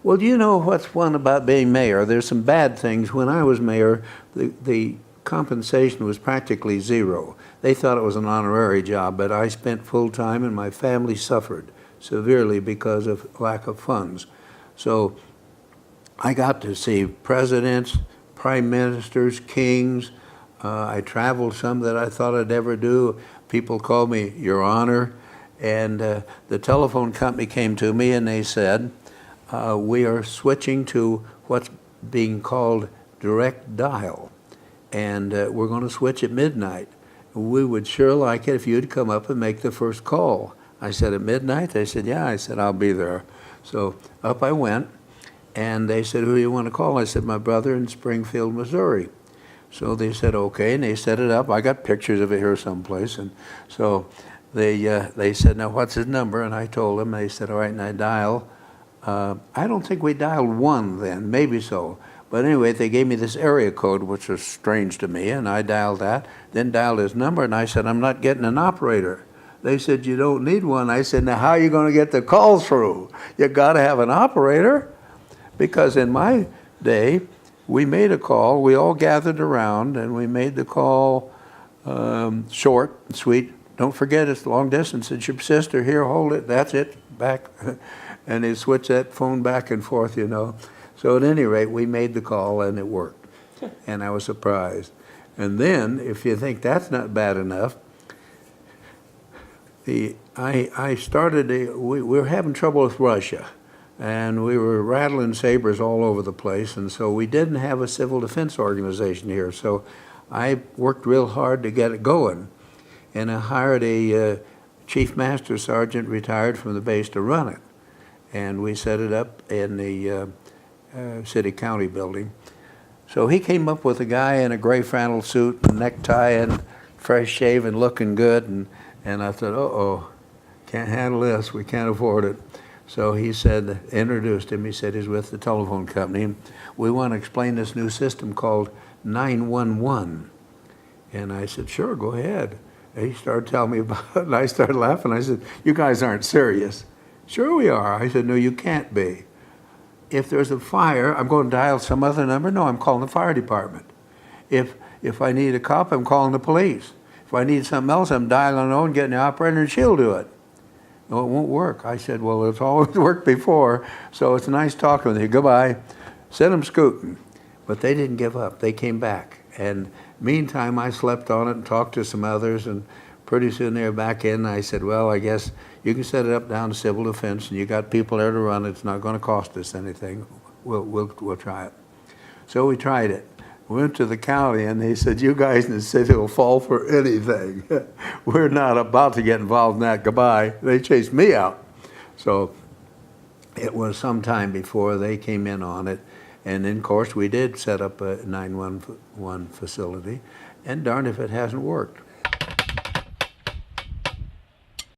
Well, do you know what's fun about being mayor? There's some bad things. When I was mayor, the compensation was practically zero. They thought it was an honorary job, but I spent full time and my family suffered severely because of lack of funds. So I got to see presidents, prime ministers, kings. I traveled some that I thought I'd ever do. People called me Your Honor. And the telephone company came to me and they said, we are switching to what's being called direct dial. And we're going to switch at midnight. We would sure like it if you'd come up and make the first call. I said, at midnight? They said, yeah. I said, I'll be there. So up I went, and they said, who do you want to call? I said, my brother in Springfield, Missouri. So they said, okay, and they set it up. I got pictures of it here someplace. And so they said, now what's his number? And I told them. They said, all right, and I dial. I don't think we dialed 1 then, maybe so. But anyway, they gave me this area code, which was strange to me, and I dialed that, then dialed his number, and I said, I'm not getting an operator. They said, you don't need one. I said, now how are you going to get the call through? You got to have an operator. Because in my day, we made a call, we all gathered around, and we made the call short and sweet. Don't forget, it's long distance. It's your sister. Here, hold it. That's it. Back. And they switch that phone back and forth, you know. So at any rate, we made the call, and it worked. And I was surprised. And then, if you think that's not bad enough, I started, we were having trouble with Russia. And we were rattling sabers all over the place. And so we didn't have a civil defense organization here. So I worked real hard to get it going. And I hired a chief master sergeant retired from the base to run it. And we set it up in the city-county building. So he came up with a guy in a gray flannel suit and necktie and fresh shaven, looking good. And I thought, uh-oh, can't handle this. We can't afford it. So he said, introduced him. He said he's with the telephone company. We want to explain this new system called 911. And I said, sure, go ahead. And he started telling me about it, and I started laughing. I said, you guys aren't serious. Sure we are. I said, no, you can't be. If there's a fire, I'm going to dial some other number. No, I'm calling the fire department. If I need a cop, I'm calling the police. If I need something else, I'm dialing on and getting the operator, and she'll do it. No, it won't work. I said, well, it's always worked before, so it's nice talking with you. Goodbye. Send them scooting. But they didn't give up. They came back. And meantime, I slept on it and talked to some others, and pretty soon they were back in. I said, well, I guess you can set it up down to civil defense, and you got people there to run it. It's not going to cost us anything. We'll try it. So we tried it. We went to the county, and they said, you guys in the city will fall for anything. We're not about to get involved in that. Goodbye. They chased me out. So it was some time before they came in on it. And then, of course, we did set up a 911 facility. And darn if it hasn't worked.